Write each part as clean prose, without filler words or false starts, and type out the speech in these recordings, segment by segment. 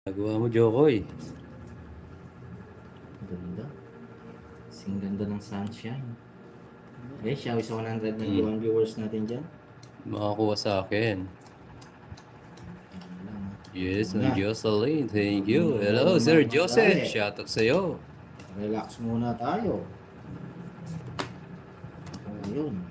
Nagawa mo, Jokoy. Ganda. Kasing ganda ng sunshine. Okay, shall we sa 100 na yung viewers natin dyan? Makakuha sa akin. Ano lang, Yes, Muna. Ma'am Jocelyn. Thank you. Huwag Hello, mo Sir naman Joseph. magalit. Shoutout sa'yo. Relax muna tayo. Ayun.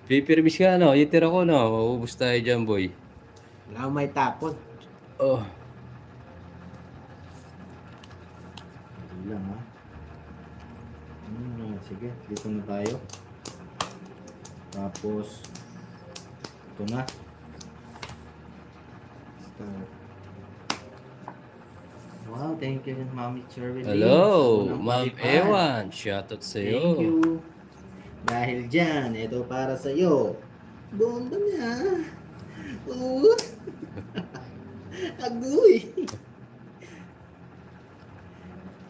Pipirmis ka, no? Itira ko, no? Maubos tayo dyan, boy. Wala akong may tapon. Oh. Hindi lang ha. Sige, dito na tayo. Tapos, ito na. Start. Wow, thank you, Mami Cherry. Hello, Ma'am Ewan. Shoutout sa'yo. Thank you. Dahil dyan, ito para sa'yo. Bomba niya. Oo. Agoy.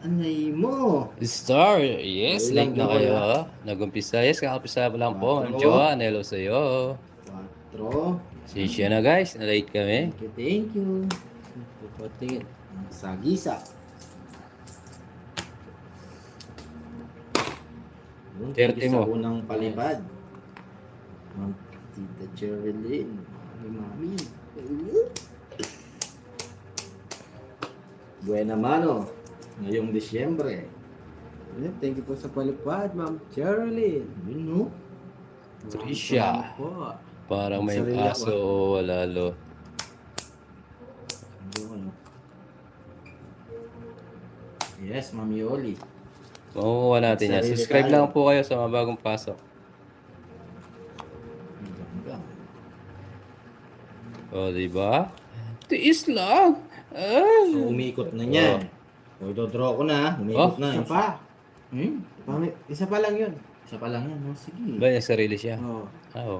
Anay mo. Star, yes, Ilang link na jowa kayo. na? Ha? Nag-umpisa, yes, kakapisa pa lang po. Ang Quatro. Joan, hello sa'yo. 4. Sisya na guys, na-late kami. Thank you. Puputingin. Sagisa. 30 mo. Sa unang palipad. Ma'am Tita Cherilyn. Mami. Buena mano. Ngayong Disyembre. Thank you po sa palipad, Ma'am Cherylyn. Yun no? Trisha. Salamat po. Parang may Sarili ako, aso o lalo. Yes, Ma'am Yoli. Makukuha natin yan. Sarili Subscribe tayo. lang po kayo sa mga bagong pasok. Ang ganda. O, diba? Tiis lang. Ah. So, umikot na niyan. O, draw ko na. Umikot Oh, na. Isa pa. Hmm? Isa pa lang yun. Isa pa lang yan. Oh, sige. Ba, yung sarili siya? Oo. Oo.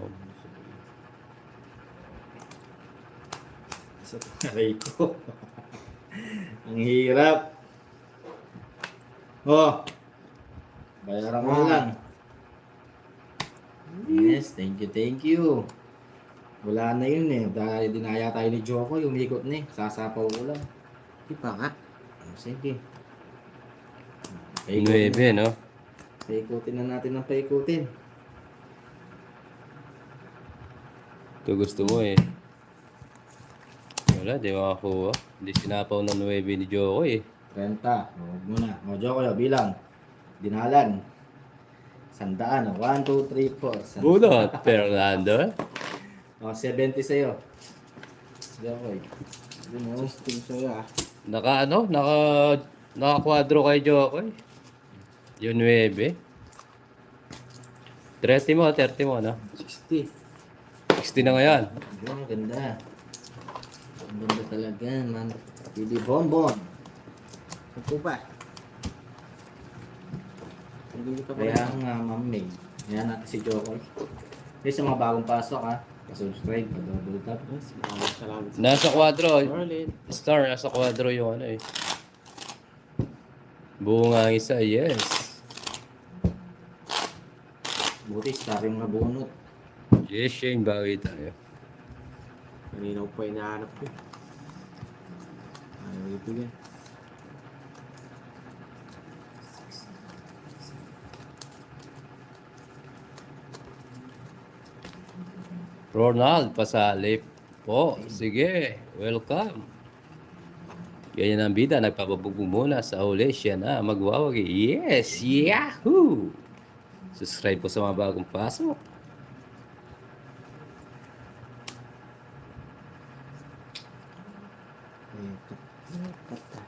Isa pa. Aray ko. Ang hirap. Oh. Bayaran mo lang. Yes, thank you, thank you. Wala na yun eh. Dahil dinaya tayo ni Joko, umikot na eh. Sasapaw ko lang. Di pa nga. Oh, sige. Nuebe, no? Paikutin na natin ng paikutin. Ito gusto mo eh. Wala, di makakuha. Hindi sinapaw ng nuebe ni Joko eh. 30. O, huwag muna. O, Joko, bilang. Dinalan. 100. 1, 2, 3, 4. Bunot, Fernando. O, 70 sa'yo. Joko, eh. Yun o. Testing sa'yo ah. Naka-quadro kay Joko eh. Yung 9. 30 mo, no? 60. 60 na ngayon. Yun, ang ganda. Ang ganda talaga, man. Bibi Bonbon. Ito pa. Hindi ka pa. Kaya nga, Ma'am May. Kaya natin si Joko. Hey, sa mga bagong pasok, ha. Subscribe, double tap. Maraming salamat sa Nasa quadro. Cherylyn. Star, nasa quadro yung ano eh. Buo nga ang isa, yes. Buti, star yung nabunot. Yes, Shane, bawi tayo. Kanina ko pa inahanap ko. Ayaw ibigay. Ronald, pasalip po. Sige, welcome. Ganyan ang bida, nagpapabugbog muna sa uli siya na magwawagi. Yes, yahoo! Subscribe po sa mga bagong pasok. Ito. Ito.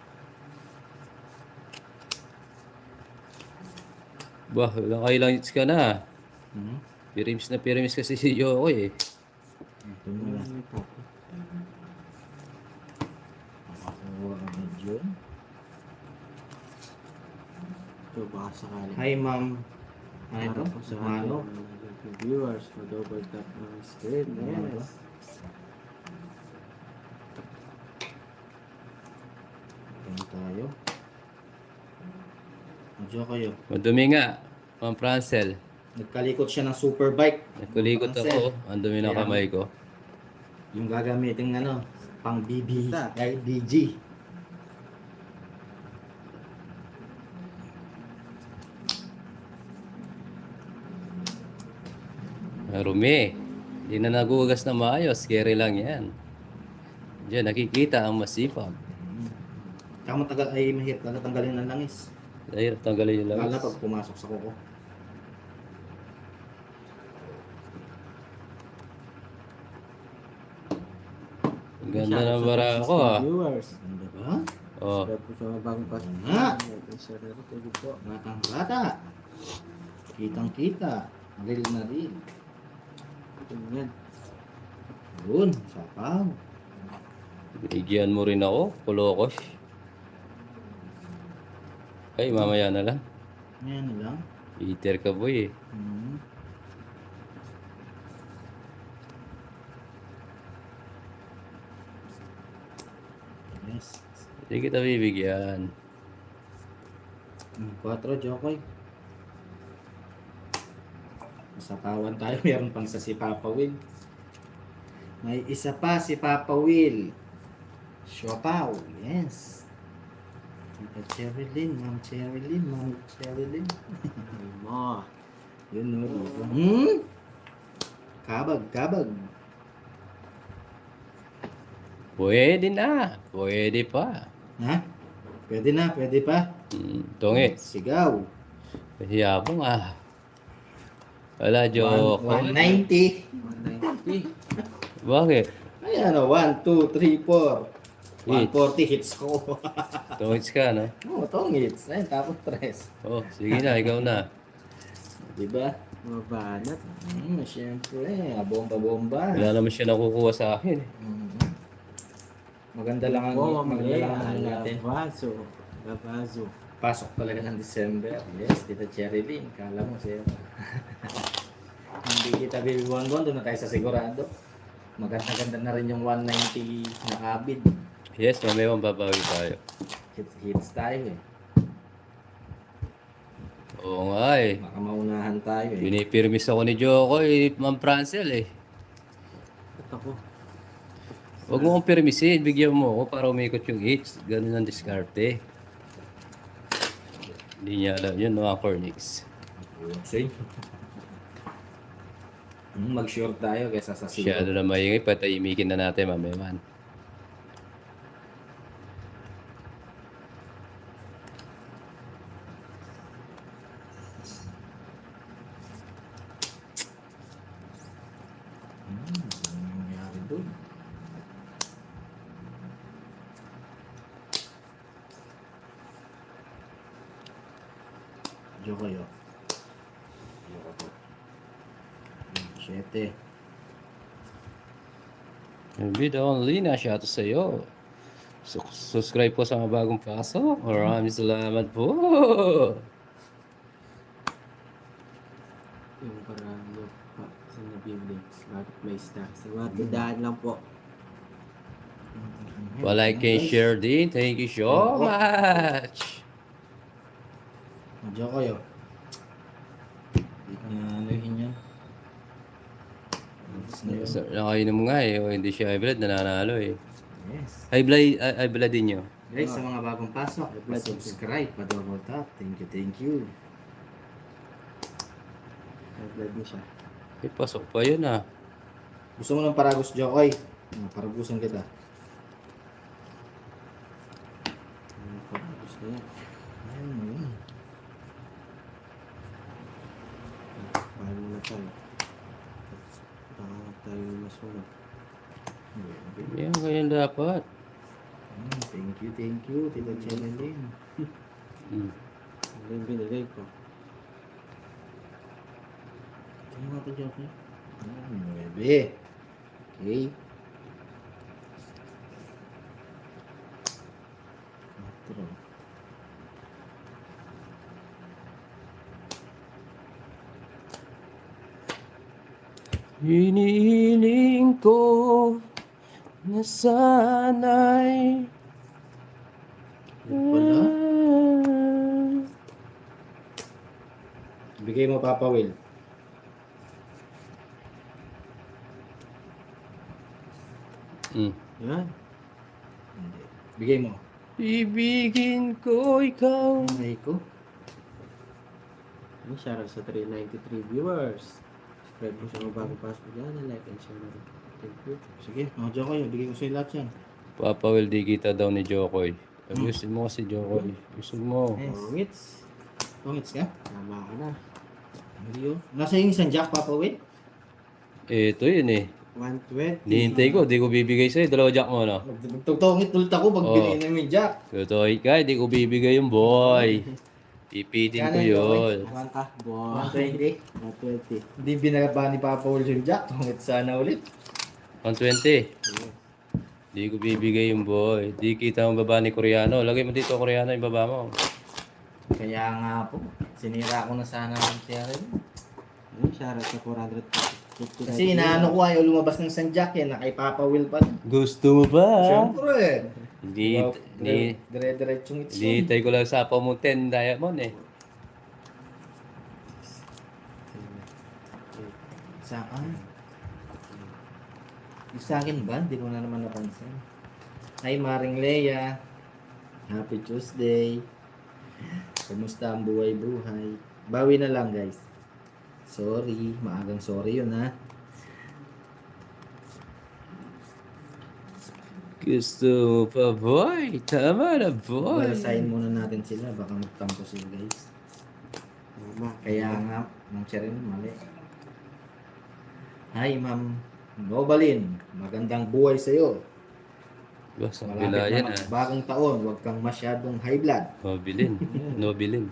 Bah, ilang kailang hits ka na. Hmm? Pirims kasi si Joko eh. Ito mo lang. Makakuha agad yun. Ito baka sakali. Hi, Ma'am. Ano ito? Para po sa Mano? ating viewers, double tap ng screen. Ano ba? Yes. Ito tayo. Medyo kayo. Madumi nga, Ma'am Francel. Nagkalikot siya ng superbike. Nagkulikot ako. Ang dumi ng kamay ko. Yung gagamitin ano, pang BB, Basta. ay DG. Marumi. Hindi na nagugas na maayos. Scary lang yan. Diyan, nakikita ang masipag. Tsaka matagal ay mahirap na tanggalin ng langis. Dahil tanggalin yung Lalo na langis. pag pumasok sa kuko. Ang ganda ng bara ko ah. Viewers. Ganda ba? Oh. Subscribe po sa mga bagong pasok. Nga. Share na thank you po. Batang bata. Kitang kita. Real na real. Tingnan. Yun, sapaw. Bigyan mo rin ako. Kulokos. Ay, mamaya na lang. Yan na lang. Peter ka boy eh. Hmm. Yes. Hindi kita bibigyan. 4, Jokoy. Masapawan tayo. Meron pang sa si Papa Will. May isa pa si Papa Will. Siopaw. Yes. Tita Cherilyn. Ma'am Cherilyn. Ma'am Cherilyn. Mo. Yun no. Dito. Hmm? Kabag. Kabag. Pwede na. Pwede pa. Ha? Pwede na. Pwede pa. Tungit. Sigaw. Yabang ah. Wala, joke. 190. 190. Bakit? Ay ano, 1, 2, 3, 4. Hits. 140 hits ko. Tungits ka, no? Oo, tong hits. Ayun, tapos 3. Oh, sige na. Ikaw na. Diba? Mabanat. Siyempre. Bomba-bomba. Wala naman siya nakukuha sa akin eh. Maganda lang ang maganda lang ang ano natin. Lavazo. Lavazo. Pasok talaga ng December. Yes, Tita Cherilyn. Kala mo siya. Hindi kita bibibuan-buan. Doon na tayo sa sigurado. Maganda-ganda na rin yung 190 na kabid. Yes, mamaya babawi tayo. Hits tayo eh. Oo nga eh. Baka maunahan tayo eh. Pinipirmis ako ni Joko eh, Ma'am Francel eh. At ako. Huwag mo akong pirmisin, bigyan mo ako para umikot yung hits. Ganun ang diskarte. Hindi niya alam yun, mga Cornix. See? Mag-short tayo kaysa sa Masyado siguro. na maingay, patahimikin na natin mamaya man. Ano nangyari doon? Joko yo. Joko po. 7. Yung video only na siya to sa'yo. Subscribe po sa mga bagong pasok. Maraming salamat po. Yung parang pa sa nabibili. Bakit may star? Sa mga tindaan lang po. Like and share din. Thank you so much. Joko yo. Hindi ko na anuhin yan. Yes, na yun. So, nakainom nga eh. O, hindi siya high blood, nananalo eh. Yes. High blood din nyo. Guys, sa mga bagong pasok, subscribe, pa-double tap. Thank you, thank you. Nag-vlog niya siya. Eh, pasok pa yun ah. Gusto mo ng paragos, Jokoy? Paragusan kita. Parang gusto niya. Ayun. Paano na tayo? Baka tayo masunod. Yan, ganyan dapat. Thank you, Tita Cherilyn. Hmm. Ano yung binigay ko? Ano nga ito, Jokoy? 9. Okay. 4. Hinihiling ko na sana'y Wala. Bigay mo, Papa Will. Yan. Hindi. Bigay mo. Ibigin ko ikaw. Aray ko. Ay, shoutout sa 393 viewers. Subscribe mo sa mga bagong pasok dyan. Like and share na rin. Thank you. Sige, mga Jokoy, bigay ko sa'yo lahat yan. Papa will di kita daw ni Jokoy. Ayusin mo si Jokoy. Ayusin mo. Yes. Pangits. Pangits ka? Tama ka na. Hindi yun. Nasa yung isang jack, Papa Will? Ito yun eh. 120. Nihintay ko, di ko bibigay sa'yo. Dalawa jack mo, no? Magtutungit ulit ako pag Oo. bilhin na yung jack. Totoo ka, di ko bibigay yung boy. Pipitin ko Kano yun. Awan ka. Boy. 120. 120. Hindi binaba ni Papa Will yung jack. Tungit sana ulit. 120. Di ko bibigay yung boy. Di kita ang baba ni Koreano. Lagay mo dito, Koreano, yung baba mo. Kaya nga po, sinira ko na sana ng tiyarin. Ay, shoutout sa 450. Kasi inaano ko ayaw lumabas ng isang jack yan, na kay Papa Will pa. Gusto mo ba? Siyempre. Hindi, Dire-diretsong itso. hinihintay ko lang sa mo 10 diamond eh. Saan? Yung sa akin ba? Hindi ko na naman napansin. Hi, Maring Leia. Happy Tuesday. Kumusta ang buhay-buhay? Bawi na lang, guys. Sorry. Maagang sorry yun, ha? Gusto mo pa, boy? Tama na, boy. Balasahin muna natin sila. Baka magtampo sila, guys. Tama. Kaya nga, Ma'am Cherin, mali. Hi, Ma'am Nobalin. Magandang buhay sa'yo. Sa Malapit kabila yan na ah. bagong taon. Huwag kang masyadong high blood. Nobilin. Nobilin.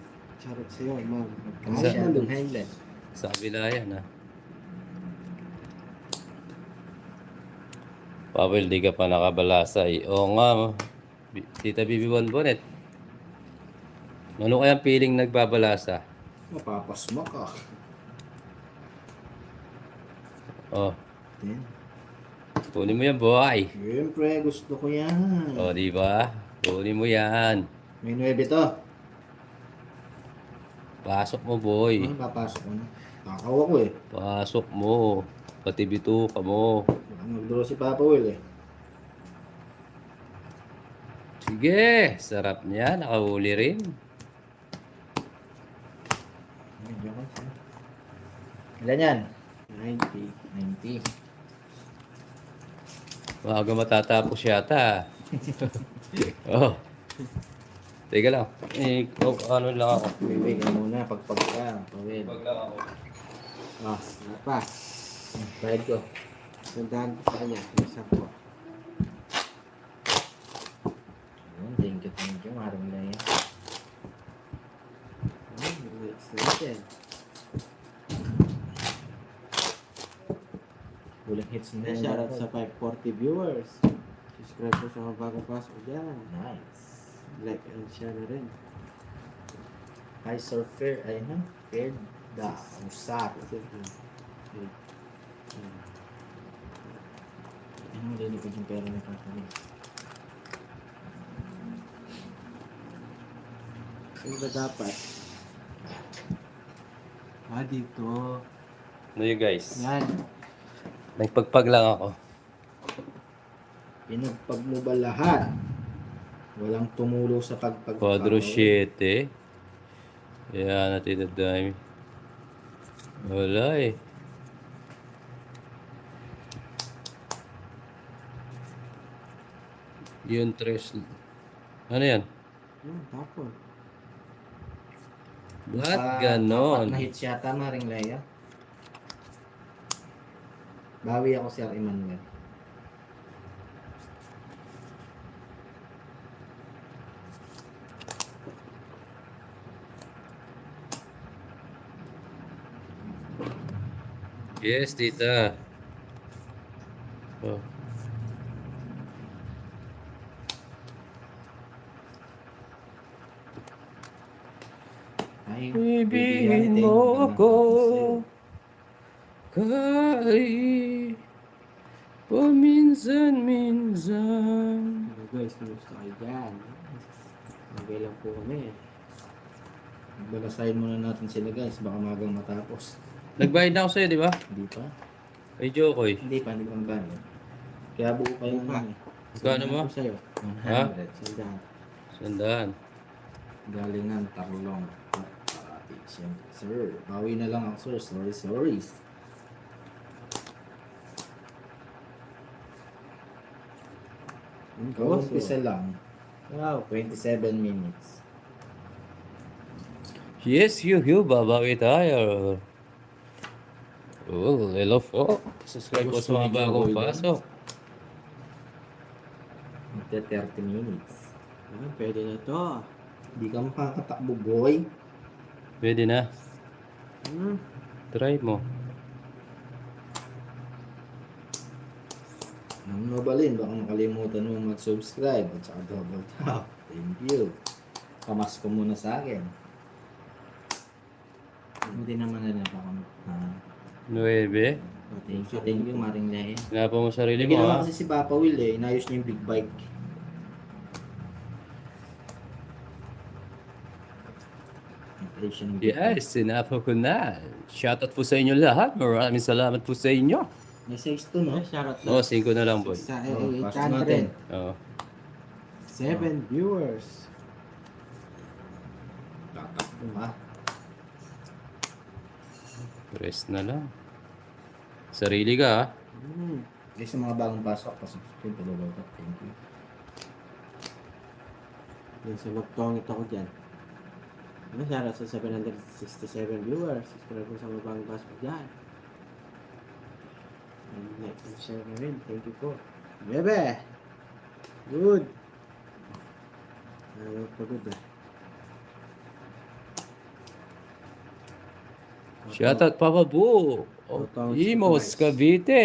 Shoutout sa'yo, ma'am. Huwag kang masyadong high blood. Sa kabila yan ah. Pawel, di ka pa nakabalasay. Oo nga. Tita Bibi Bonbonet. Ano kayang piling nagbabalasa? Mapapasma ka. Oh, Yan. kunin mo yan, boy. Siyempre, gusto ko yan. Oh, di ba? Kunin mo yan. May 9 to. Pasok mo, boy. Papasok ko na. Takaw ako eh. Pasok mo. Pati bituka mo. Baka mag-draw si Papa Will eh. Sige, sarap niya. Nakahuli rin. Medyo ko. Ilan yan? 90. 90. Maaga matatapos yata. Oh. Teka lang. Ano lang ako. Bibig ka muna pagpag ka. Pawil. Pag lang ako. Ah, ano pa? Bayad ko. Tandaan ko sa kanya. Isa po. Yun, thank you. Maraming na yan. Ay, next natin. Kulang hits na Then, yan. shoutout sa 540 viewers. Subscribe po sa mga bagong pasok dyan. Nice. Like and share na rin. Hi, Sir Fair. Ayun na. Fair. Da. Musar. Ano din ko yung pera na kakali. Ano ba dapat? Ah, dito. Ano yun, guys? Yan. Nagpagpag lang ako. Pinagpag mo ba lahat? Walang tumulo sa pagpag. Quadro 7. Yan natin ang dami. Wala eh. Yun, tres. Ano yan? Tapos. Ba't Apat ganon? na hits yata, Maring Leia. Bawi ako, Sir Emmanuel. Yes, tita. Oh. Ay, Ibigin mo ako kahit paminsan-minsan. Hello guys, kumusta kayo dyan? Okay lang po kami. Balasahin muna natin sila, guys. Baka magang matapos. Nagbayad na ako sa'yo, di ba? Hindi pa? Ay, Jokoy. Hindi pa, hindi pa magbayad. Kaya buo pa yung Buka. ano eh. Magkano mo? Ako sa'yo. 100. Sandaan. Sandaan. Galingan, Tarlong. Parati. Siyempre, sir. Bawi na lang ako, sir. Sorry. Umpisa lang. Wow. 27 minutes. Yes, babawi tayo. Oh, hello po. Subscribe po sa mga bagong pasok. Magte 30 minutes. Ah, pwede na to. Hindi ka makakatakbo, boy. Pwede na. Hmm. Try mo. Ang mabalin, baka makalimutan mo mag-subscribe at saka double tap. Thank you. Kamas ko muna sa akin. Hindi naman na baka Nuebe. thank you, Maring Lea. Hinapa mo sarili Hindi mo, ginawa ha? kasi si Papa Will eh, inayos niya yung big bike. Inayos siya ng big bike. Yes, sinapa ko na. Shoutout po sa inyo lahat. Maraming salamat po sa inyo. May 6 to, no? Ay, shoutout Oh, 5 na lang, boy. Sa Pasok natin. 800. Oh. 7 viewers. Tatakbo ha. Rest na lang. Sarili ka, ha? Hmm. Kasi sa mga bagong pasok, pasok yung double tap. Thank you. Yung sa magtongit ako dyan. Ano, shoutout sa 767 viewers. Subscribe ko sa mga bagong pasok dyan. And like and share na rin. Thank you po. Bebe! Good! Ayaw pa good ah. Shoutout, Papa Boo. Oh, Shoutout, Imos, Supervise. Cavite.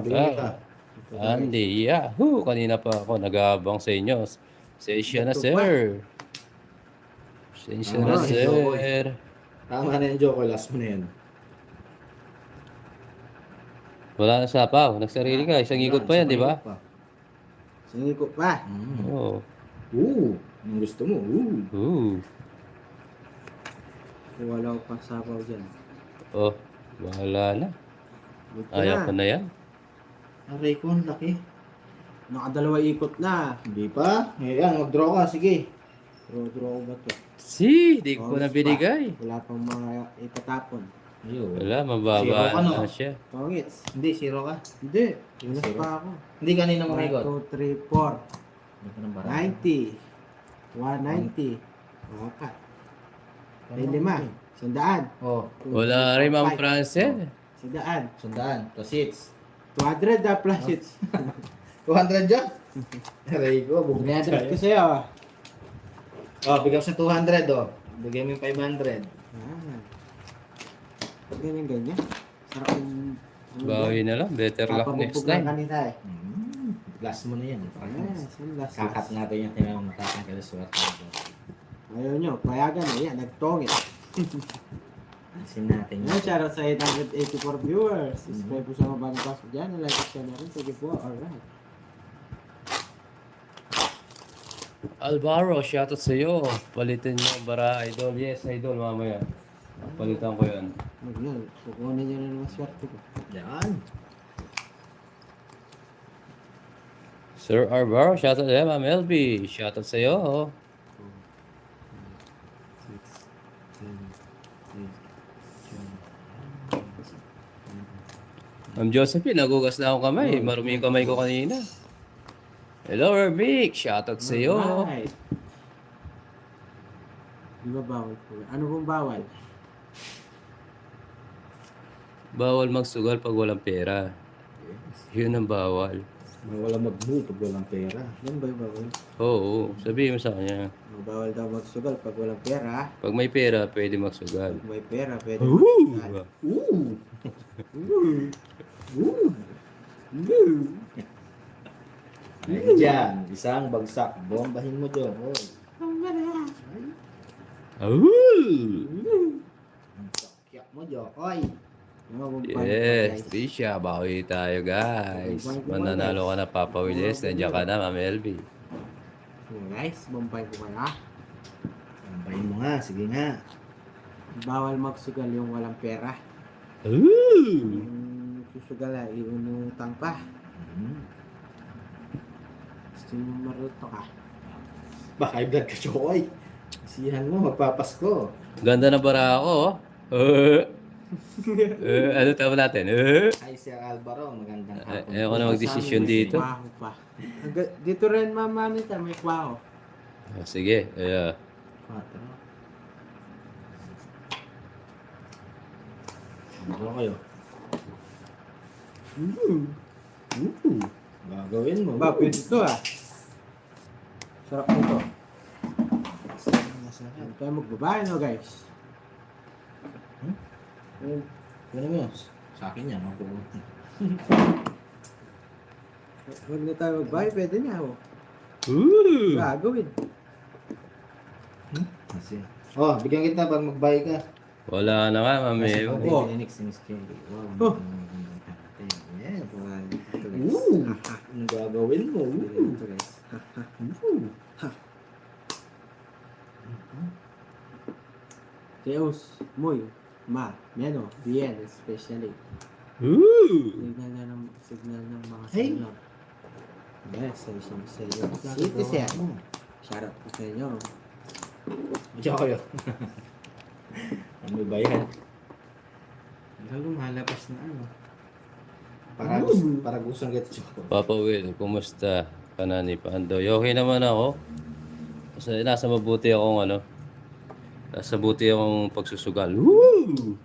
Bili ka. Shoutout. Andy, Yahoo! Kanina pa ako nag-aabang sa inyo. Sensya na, Ito sir. Sensya na, Ah, sir. Tama na yung joke, last mo na yan. Wala na sapaw. Nagsarili ka. Isang ikot pa yan, di ba? Singin ko pa. Oo. Ang gusto mo. Ooh. Kung wala ko pang sabaw dyan. Oh, bahala na. Good Ayaw ko na. na yan. Aray ko, ang laki. Nakadalawa ikot na. Hindi pa. Ayan, mag-draw ka. Sige. Draw ba to? Di ko na Tongits pa. binigay. Wala pang mga itatapon. Ayun. Wala, Zero mababa ka, no? na siya. Tongits. Hindi, 0 ka. Hindi. Unas Zero? pa ako. Hindi kanina 1, umigot. 2, 3, 4. Hindi ka ng barang. 90. 190. Apat. May 5. Sandaan. Oh, Wala rin, Ma'am Francel. Sandaan. sandaan. Plus hits. 200 na plus hits. 200 dyan. Aray ko, bugna 300 ko sa'yo. Oh, bigyan ko sa 200 oh. Bigyan mo yung 500. Ah. Ganyan. Sarap yung... Bawi na lang. Better luck next Papabugbog lang time. kanina eh. Last mo na yan. Yes, yung last Kakat natin yung tinawang matatanggal sa suwat. Ayaw nyo, payagan na yan, nagtongit. Asin natin Yan, shoutout sa 884 viewers. Subscribe po sa mga bagong pasok dyan. Like at share na rin. Sige po, alright. Alvaro, shoutout sa iyo. Palitin mo bara, idol. Yes, idol, mamaya. Palitan ko yan. Huwag yan, kukunin nyo na naman swerte ko. Yan. Sir Alvaro, shoutout sa iyo. Ma'am LB, shoutout sa iyo. 6, 7, 8, 9, 10. Ma'am Josephine, nagugas na ako kamay. Marumi yung kamay ko kanina. Hello, Erbic. Shoutout sa iyo. Alright. Di ba bawal po? Ano pong bawal? Bawal magsugal pag walang pera. Yun ang bawal. Wala mag-move pag walang pera. Yan ba yung bawal? Oo, sabihin mo sa kanya. Bawal daw magsugal pag walang pera. Pag may pera, pwede magsugal. Pag may pera, pwede Ooh! magsugal. Ay, dyan. Isang bagsak. Bombahin mo dyan. Oh. Ooh! Ang sakyak mo dyan. Oy. Yes, Tisha, bawi tayo guys. Mananalo ka na, Papa Willis. Nandiyan ka na, Ma'am LB. Guys, bombay ko kaya. Bombahin mo nga. Sige nga. Bawal magsugal yung walang pera. Ooh! Yung susugal ay iunutang pa. Sino maruto ka? Ba, high blood ka, Chokoy. Sihan mo, magpapasko. Ganda na bara ako, oh. Ano tawag natin? Hi, Sir Alvaro. Magandang hapon. Ayoko na magdesisyon dito. Kwaho pa. Dito rin mamanita, may kwaho. Sige. 4. Ano kayo? Gagawin mo. Ba, pwede ito ah. Sarap nito. Masarap. Hindi tayo magbabae no guys. Ano mo? Sa akin yan. Ako. Huwag na tayo magbabae, pwede na oh. Gagawin. Kasi. Oh, bigyan kita pag mag-buy ka. Wala na nga, mami. Pag Oh. next Miss Kelly. Oh. Yes. Ito guys. Woo! Ang gagawin mo? Ito guys. Teos, muy, ma, meno, bien, especially. Signal ng mga Hey. senyor. Yes, sa inyo. Citizen. Shout out po sa inyo. Diyan kayo. Ano ba yan? Lalo malapas na ano. Para gustong get choco. Papa Will, kumusta ka na ni Pandoy? Okay naman ako. Kasi nasa mabuti akong ano. Nasa mabuti akong pagsusugal. Woo!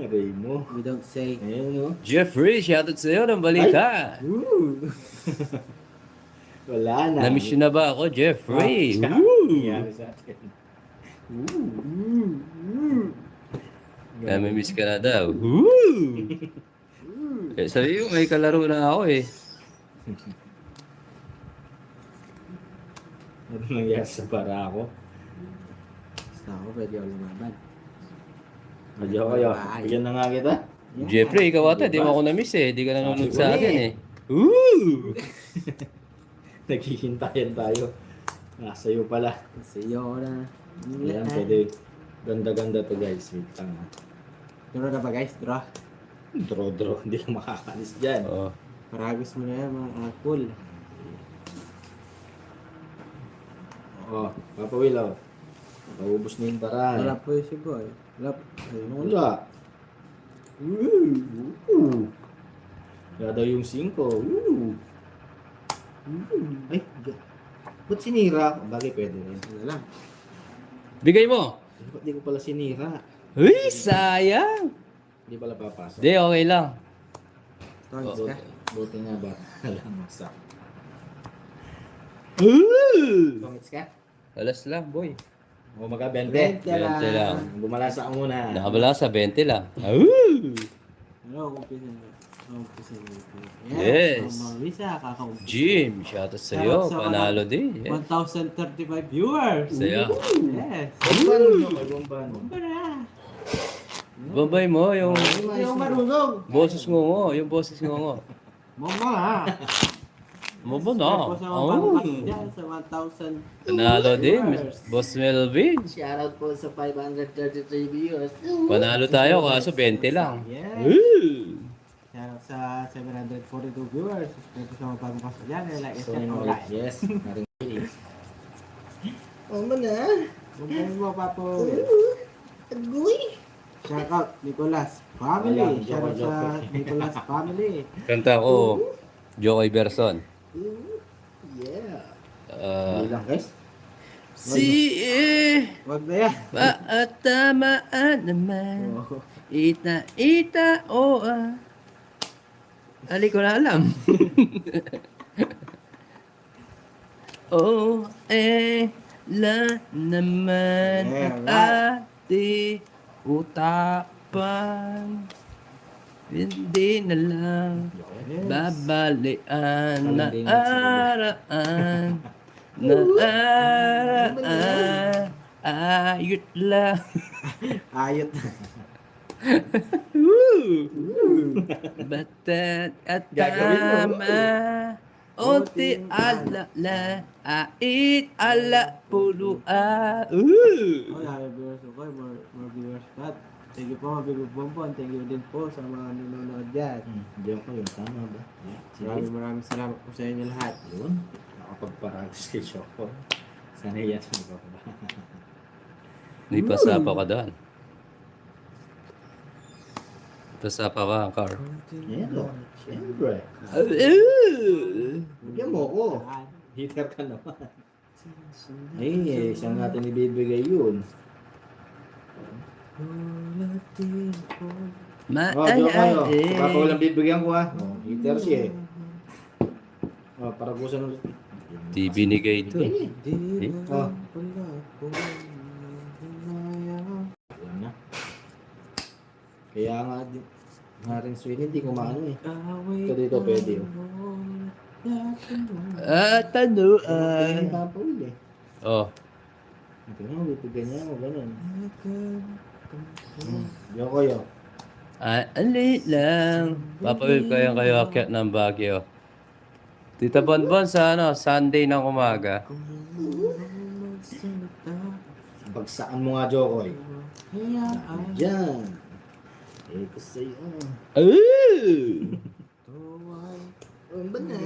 Aray mo. We don't say, Ayun no. Jeffrey, shoutout sa'yo ng balita. Wala na. Namiss yun na ba ako, Jeffrey? Ah, Woo! nangyari sa atin. Nami-miss ka na daw. Woo! Eh, sabi mo, may kalaro na ako eh. Ano nangyari sa para ako? basta ako pwede ako lumaban. Adyo kayo. Bigyan na nga kita. Jeffrey, ikaw ata, di mo ako na-miss eh. Di ka nanonood sa akin eh. Woo! Naghihintayan tayo. Nasa iyo pala. Kasi yun na. Ayan, pwede. Ganda-ganda to guys. Wait lang ha. Draw na ba guys? Draw. Draw. Hindi ka makakalis dyan. Oh. Paragos mo na yan mga apple. Oo. Papa Will oh. Paubos na yung para. Wala po yung si boy. Wala po. Ayun wala. Wala. Wala daw yung 5. Ay, ba't sinira? Bagay pwede rin. Ano lang. Bigay mo! Ba't di ko pala sinira? Uy, sayang! Hindi pala papasok. Di, okay lang. Tawagis ka. Buti nga ba? Alam mo sa. Tongits ka? Alas lang, boy. O maga 20. 20 lang. 20 lang. Bumalasa ka muna. Nakabala sa 20 lang. Ano, kumpisa na. Kumpisa na. Yes. Mamisa, kakaumpisa. Jim, shoutout sa'yo. Shoutout sa Panalo din. Yes. 1,035 viewers. Saya. Yes. Bumbano nyo kay Bumbano. Ba na? Babay mo yung Hindi ako marunong. boses ngongo. Yung boses ngongo. Mama ha. Mabo na. Subscribe po sa mga Oh. pangkas dyan sa 1,000. Panalo din. Boss Melvin. Shoutout po sa 533 viewers. Panalo tayo kaso 20 lang. Yes. Shoutout sa 742 viewers. Subscribe po sa mga pangkas dyan. Like, So, share, yun, like. yes. Naring Mama na. Bumbuhin mo, Papo. Agoy. Shoutout, Nicolas Family. Ayan, Shoutout joke. sa Nicolas Family. Kanta ko, Jokoy Berson. Yeah. Ah, Hindi lang guys. si Wag na yan. Paatamaan naman. Oh. Ita, Ali ko na alam. La naman Yeah, ang right. ate utapan. Hindi na lang Yes. babalian na Hindi na araan. Na araan. Ayot lang. Ayot. Batat at Gagawin mo. tama. Unti ala la. Ait ala pulua. Oh, yeah, viewers. Okay, more viewers. Cut. Thank you po, Bibi Bonbon. Thank you din po sa mga nanonood dyan. Diyan ko yung tama ba? Yeah. Sige. Maraming salamat po sa inyo lahat. Yun. Nakapagparagos kay Choco. Sana yan sa ba? May pasapa ka doon. Pasapa ka, car. Yan o. Siyempre. Bigyan mo ko. Hitter ka naman. Ay, saan natin ibibigay yun? Oh, Diyo kayo. Baka walang bibigyan ko ha. Oh, hitter siya eh. Oh, para gusto ng... Di binigay ito. Oh. Alam na. Kaya nga rin sweet, hindi ko maano eh. Ito dito pwede oh. Tanuan. Ang tapawil eh. Oh. Ito na, bibigyan niya ako, ganun. Diyo kayo. Alit lang. Papawil ko yung kayo akyat ng Baguio. Tita Bonbon sa Sunday ng umaga. Bagsaan mo nga, Jokoy. Diyan. Eh, kasi Ano ba na?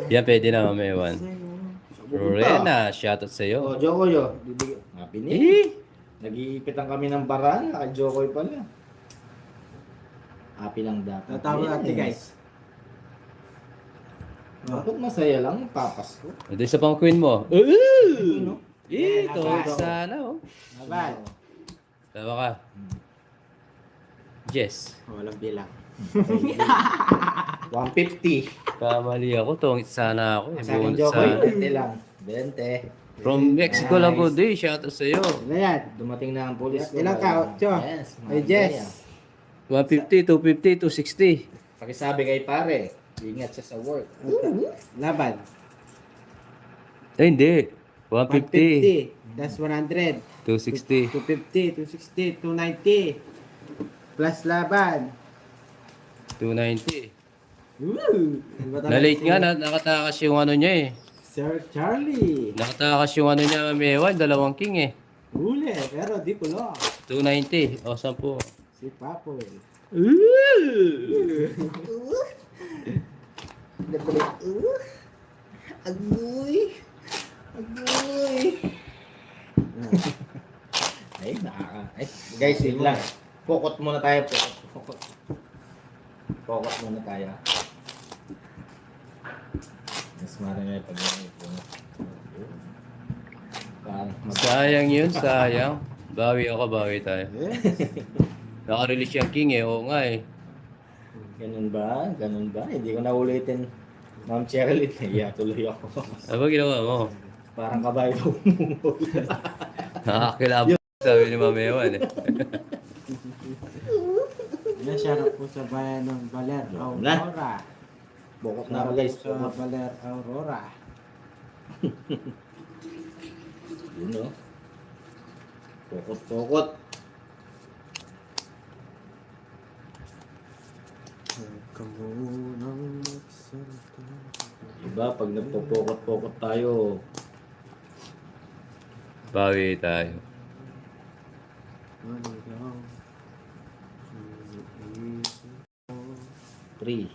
Yan, pwede na mamewan. Rowena, shoutout sa'yo. Oh, Jokoy, oh. Bibigyan. Happy na. Nag-iipitan kami ng paraan. Kay Jokoy pala. Happy lang dapat. Tatawa natin, Yes. guys. Dapat masaya lang, papas ko. Ito isa pang queen mo. Ano? Ito, sana oh. Laban. Tawa ka. Jess. Walang bilang. 150. Kamali ako. Tungit sana ako. Sa akin, Bonus Jokoy, sana. 20 lang. 20. From Mexico lang ko din. Shoutout sa'yo. Ano yan? Dumating na ang pulis ko. Ilang ka? Ocho? Yes. Ay, Jess. 150, 250, 260. Pakisabi kay pare. Ingat siya sa work. Laban. Ay, hindi. 150, 150. That's 100. 260. 250, 260, 290. Plus laban. 290. Woo! Na-late nga, nakatakas yung ano niya eh. Sir Charlie. Nakatakas yung ano niya, Mewan, 2 king eh. Huli, pero di pulo. 290. O, 10. Si Papoy. Agoy! Agoy! Ay, nakaka... Ay, guys, yun lang. Pokot muna tayo. Pokot. Pokot muna tayo. Mas marami pag Sayang yun, sayang. Bawi ako, bawi tayo. Naka-release yung king eh, oo nga eh. Ganun ba? Ganun ba? Hindi ko na ulitin. Ma'am Cheryl, iya tuloy ako. Ano ba ginawa mo? Parang kabayo umungol. Nakakilabot sabi ni Mamewan eh. Yan, shoutout po sa bayan ng Baler Aurora. Bokot na ako guys. Sa Baler Aurora. Yun o. Pokot, pokot. Kamunang magsalita. Diba, pag nagpopokot-pokot tayo, Bawi tayo. Ano daw? 3,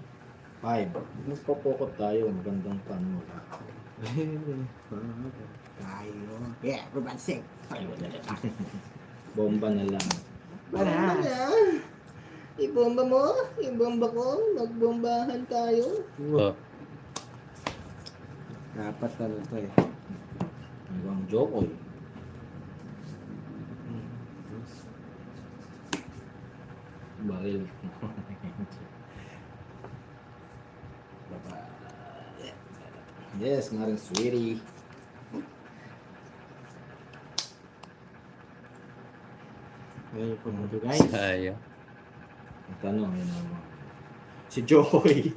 5. Nagpopokot tayo, magandang pan mo. Tayo. Yeah, rubansik. Bomba na lang. Para. Ibomba mo? Ibomba ko? Magbombahan tayo? Oh, Dapat ano to eh. Ibang Jokoy. Baril. Baba. Yes, maring sweetie. Ngayon po ito guys. sayang. Ang tanong, yun naman. Si Jokoy.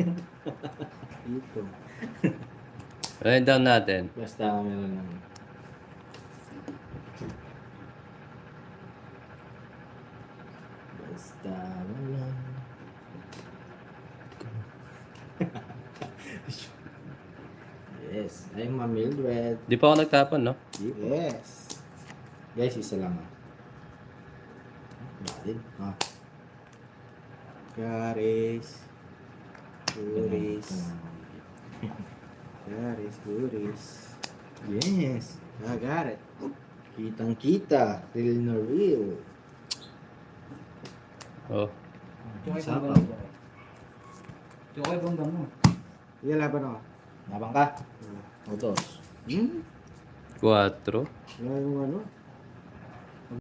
Ito. Write down natin. Basta meron lang. Basta wala. Yes, ay Ma Mildred. Di pa ako nagtapon, no? Di po. Yes. Guys, isa lang ah. Valid. Ah. Garis. Guris. Garis, guris. Yes. I got it. Kitang-kita. Real na real. Oh, Sapaw. Chokoy bang mo? Sige, laban ako. Nabang ka? Utos. Hmm? 4. Wala yung ano.